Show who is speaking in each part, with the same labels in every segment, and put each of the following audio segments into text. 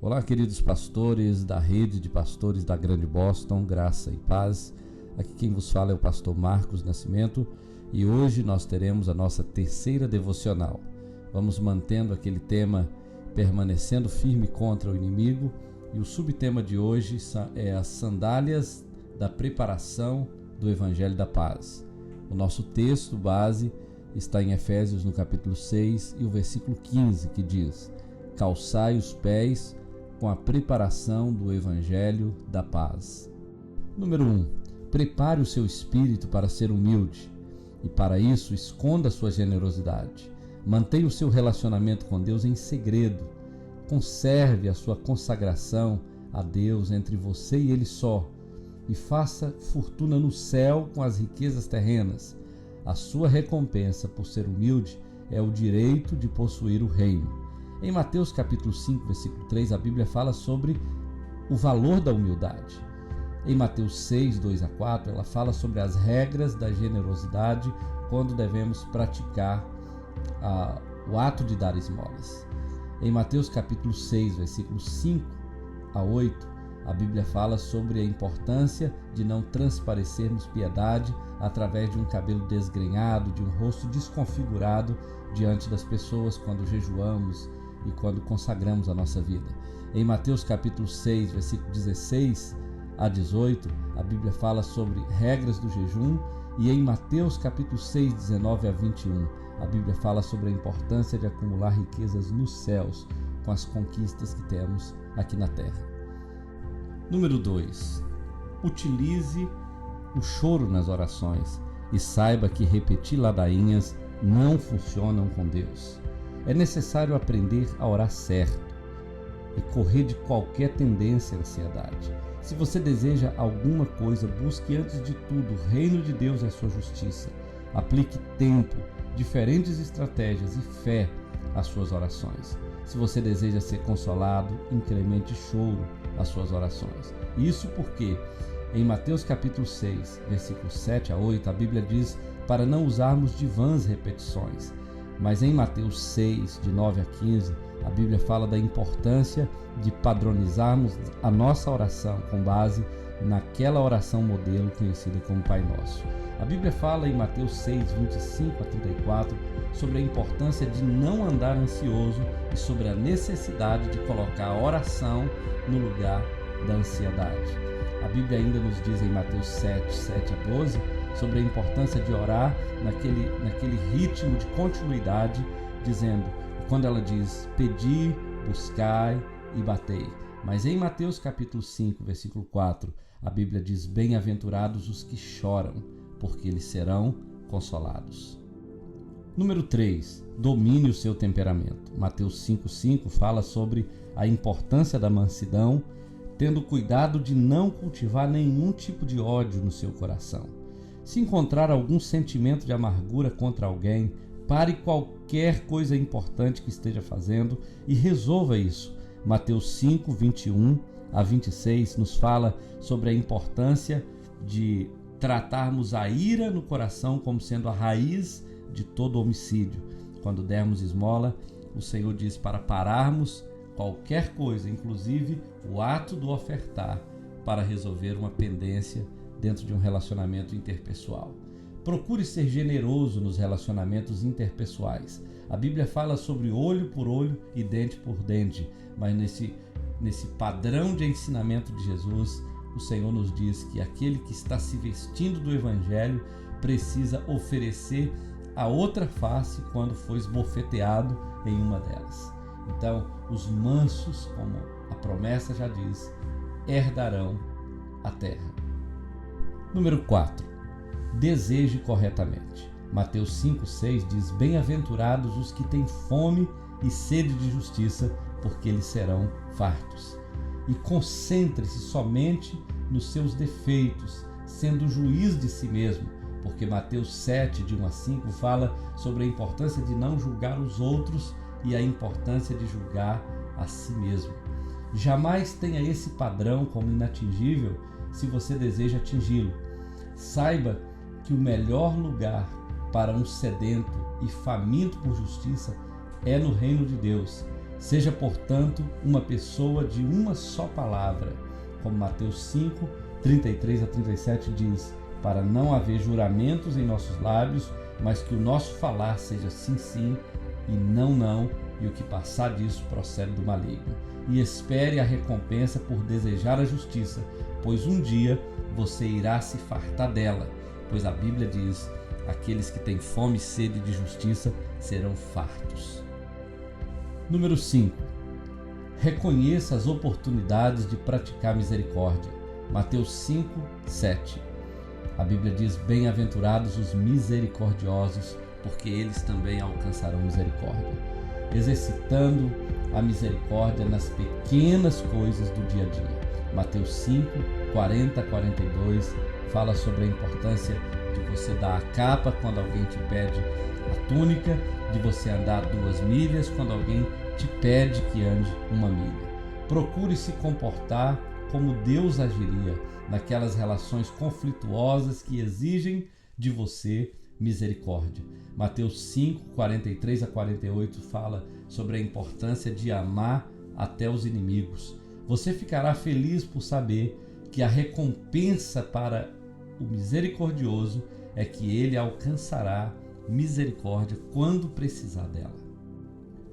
Speaker 1: Olá, queridos pastores da rede de pastores da Grande Boston, graça e paz. Aqui quem vos fala é o pastor Marcos Nascimento e hoje nós teremos a nossa terceira devocional. Vamos mantendo aquele tema permanecendo firme contra o inimigo e o subtema de hoje é as sandálias da preparação do Evangelho da Paz. O nosso texto base está em Efésios no capítulo 6 e o versículo 15 que diz: calçai os pés com a preparação do Evangelho da Paz. Número 1. Prepare o seu espírito para ser humilde e para isso esconda a sua generosidade. Mantenha o seu relacionamento com Deus em segredo. Conserve a sua consagração a Deus entre você e Ele só e faça fortuna no céu com as riquezas terrenas. A sua recompensa por ser humilde é o direito de possuir o reino. Em Mateus capítulo 5, versículo 3, a Bíblia fala sobre o valor da humildade. Em Mateus 6, 2 a 4, ela fala sobre as regras da generosidade quando devemos praticar o ato de dar esmolas. Em Mateus capítulo 6, versículos 5 a 8, a Bíblia fala sobre a importância de não transparecermos piedade através de um cabelo desgrenhado, de um rosto desconfigurado diante das pessoas quando jejuamos e quando consagramos a nossa vida. Em Mateus capítulo 6, versículo 16 a 18, a Bíblia fala sobre regras do jejum e em Mateus capítulo 6, 19 a 21, a Bíblia fala sobre a importância de acumular riquezas nos céus com as conquistas que temos aqui na terra. Número 2. Utilize o choro nas orações e saiba que repetir ladainhas não funcionam com Deus. É necessário aprender a orar certo e correr de qualquer tendência à ansiedade. Se você deseja alguma coisa, busque antes de tudo o reino de Deus e a sua justiça. Aplique tempo, diferentes estratégias e fé às suas orações. Se você deseja ser consolado, incremente choro às suas orações. Isso porque em Mateus capítulo 6, versículos 7 a 8, a Bíblia diz para não usarmos de vãs repetições. Mas em Mateus 6, de 9 a 15, a Bíblia fala da importância de padronizarmos a nossa oração com base naquela oração modelo conhecida como Pai Nosso. A Bíblia fala em Mateus 6, 25 a 34 sobre a importância de não andar ansioso e sobre a necessidade de colocar a oração no lugar da ansiedade. A Bíblia ainda nos diz em Mateus 7, 7 a 12 sobre a importância de orar naquele ritmo de continuidade, dizendo, quando ela diz, pedi, buscai e batei. Mas em Mateus capítulo 5, versículo 4, a Bíblia diz, bem-aventurados os que choram, porque eles serão consolados. Número 3. Domine o seu temperamento. Mateus 5,5 fala sobre a importância da mansidão, tendo cuidado de não cultivar nenhum tipo de ódio no seu coração. Se encontrar algum sentimento de amargura contra alguém, pare qualquer coisa importante que esteja fazendo e resolva isso. Mateus 5, 21 a 26 nos fala sobre a importância de tratarmos a ira no coração como sendo a raiz de todo homicídio. Quando dermos esmola, o Senhor diz para pararmos qualquer coisa, inclusive o ato do ofertar, para resolver uma pendência dentro de um relacionamento interpessoal. Procure ser generoso nos relacionamentos interpessoais. A Bíblia fala sobre olho por olho e dente por dente, mas nesse padrão de ensinamento de Jesus, o Senhor nos diz que aquele que está se vestindo do Evangelho precisa oferecer a outra face quando for esbofeteado em uma delas. Então, os mansos, como a promessa já diz, herdarão a terra. Número 4. Deseje corretamente. Mateus 5, 6 diz, bem-aventurados os que têm fome e sede de justiça, porque eles serão fartos. E concentre-se somente nos seus defeitos, sendo juiz de si mesmo, porque Mateus 7, de 1 a 5, fala sobre a importância de não julgar os outros e a importância de julgar a si mesmo. Jamais tenha esse padrão como inatingível se você deseja atingi-lo. Saiba que o melhor lugar para um sedento e faminto por justiça é no reino de Deus. Seja, portanto, uma pessoa de uma só palavra, como Mateus 5, 33 a 37 diz, para não haver juramentos em nossos lábios, mas que o nosso falar seja sim, sim e não, não, e o que passar disso procede do maligno. E espere a recompensa por desejar a justiça, pois um dia você irá se fartar dela, pois a Bíblia diz, aqueles que têm fome e sede de justiça serão fartos. Número 5. Reconheça as oportunidades de praticar misericórdia. Mateus 5, 7. A Bíblia diz, bem-aventurados os misericordiosos, porque eles também alcançarão misericórdia. Exercitando a misericórdia nas pequenas coisas do dia a dia. Mateus 5, 40 a 42 fala sobre a importância de você dar a capa quando alguém te pede a túnica, de você andar 2 milhas quando alguém te pede que ande 1 milha. Procure se comportar como Deus agiria naquelas relações conflituosas que exigem de você misericórdia. Mateus 5, 43 a 48 fala sobre a importância de amar até os inimigos. Você ficará feliz por saber que a recompensa para o misericordioso é que ele alcançará misericórdia quando precisar dela.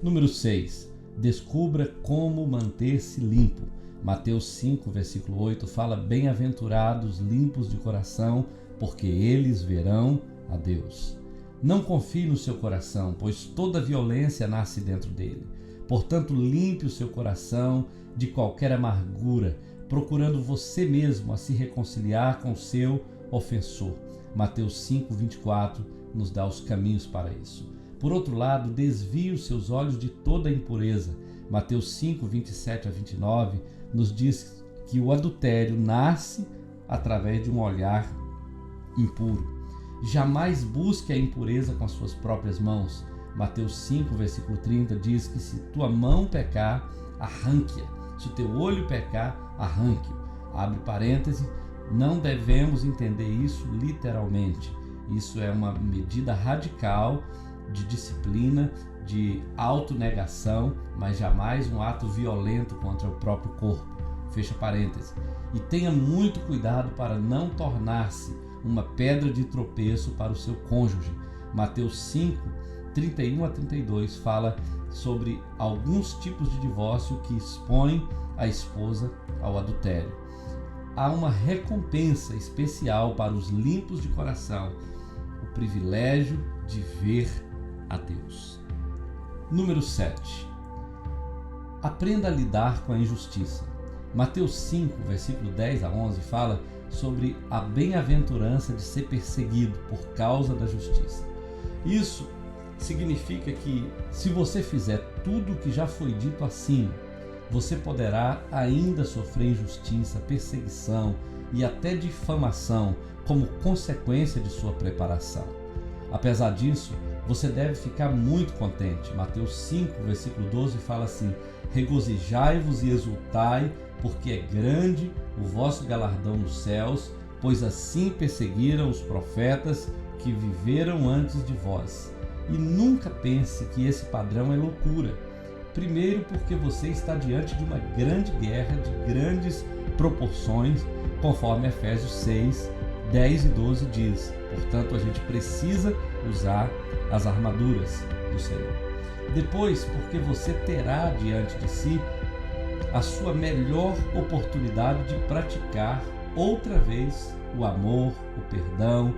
Speaker 1: Número 6. Descubra como manter-se limpo. Mateus 5, versículo 8 fala, bem-aventurados limpos de coração, porque eles verão a Deus. Não confie no seu coração, pois toda violência nasce dentro dele. Portanto, limpe o seu coração de qualquer amargura, procurando você mesmo a se reconciliar com o seu ofensor. Mateus 5, 24 nos dá os caminhos para isso. Por outro lado, desvie os seus olhos de toda a impureza. Mateus 5, 27 a 29 nos diz que o adultério nasce através de um olhar impuro. Jamais busque a impureza com as suas próprias mãos. Mateus 5, versículo 30 diz que se tua mão pecar, arranque-a. Se o teu olho pecar, arranque-o. Abre parêntese, não devemos entender isso literalmente. Isso é uma medida radical de disciplina, de autonegação, mas jamais um ato violento contra o próprio corpo. Fecha parêntese. E tenha muito cuidado para não tornar-se uma pedra de tropeço para o seu cônjuge. Mateus 5, 31 a 32 fala sobre alguns tipos de divórcio que expõem a esposa ao adultério. Há uma recompensa especial para os limpos de coração, o privilégio de ver a Deus. Número 7. Aprenda a lidar com a injustiça. Mateus 5, versículo 10 a 11 fala sobre a bem-aventurança de ser perseguido por causa da justiça. Isso significa que, se você fizer tudo o que já foi dito acima, você poderá ainda sofrer injustiça, perseguição e até difamação como consequência de sua preparação. Apesar disso, você deve ficar muito contente. Mateus 5, versículo 12 fala assim: regozijai-vos e exultai, porque é grande o vosso galardão nos céus, pois assim perseguiram os profetas que viveram antes de vós. E nunca pense que esse padrão é loucura. Primeiro, porque você está diante de uma grande guerra de grandes proporções, conforme Efésios 6, 10 e 12 diz. Portanto, a gente precisa usar as armaduras do Senhor. Depois, porque você terá diante de si a sua melhor oportunidade de praticar outra vez o amor, o perdão,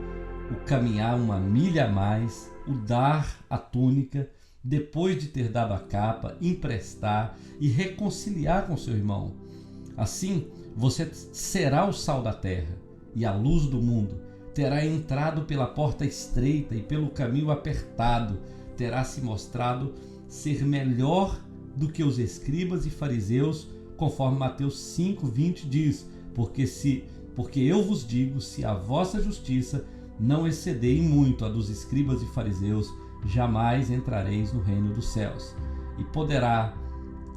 Speaker 1: o caminhar 1 milha a mais, o dar a túnica, depois de ter dado a capa, emprestar e reconciliar com seu irmão. Assim, você será o sal da terra e a luz do mundo, terá entrado pela porta estreita e pelo caminho apertado, terá se mostrado ser melhor do que os escribas e fariseus, conforme Mateus 5, 20 diz, porque eu vos digo, se a vossa justiça não exceder em muito a dos escribas e fariseus, jamais entrareis no reino dos céus. E poderá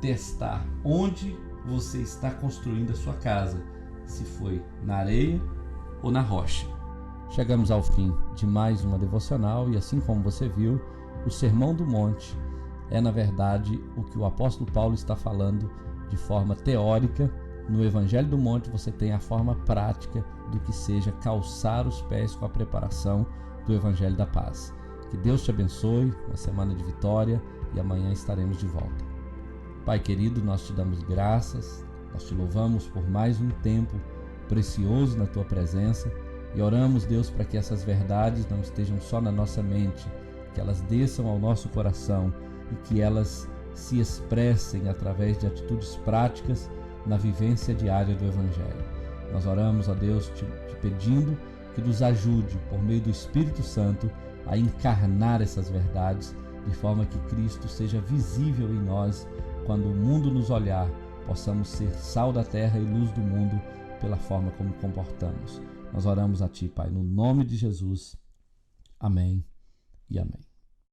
Speaker 1: testar onde você está construindo a sua casa, se foi na areia ou na rocha. Chegamos ao fim de mais uma devocional e, assim como você viu, o Sermão do Monte é, na verdade, o que o apóstolo Paulo está falando de forma teórica. No Evangelho do Monte você tem a forma prática do que seja calçar os pés com a preparação do Evangelho da Paz. Que Deus te abençoe, uma semana de vitória, e amanhã estaremos de volta. Pai querido, nós te damos graças, nós te louvamos por mais um tempo precioso na tua presença e oramos, Deus, para que essas verdades não estejam só na nossa mente, que elas desçam ao nosso coração e que elas se expressem através de atitudes práticas na vivência diária do Evangelho. Nós oramos a Deus te pedindo que nos ajude, por meio do Espírito Santo, a encarnar essas verdades, de forma que Cristo seja visível em nós. Quando o mundo nos olhar, possamos ser sal da terra e luz do mundo pela forma como comportamos. Nós oramos a Ti, Pai, no nome de Jesus. Amém e amém.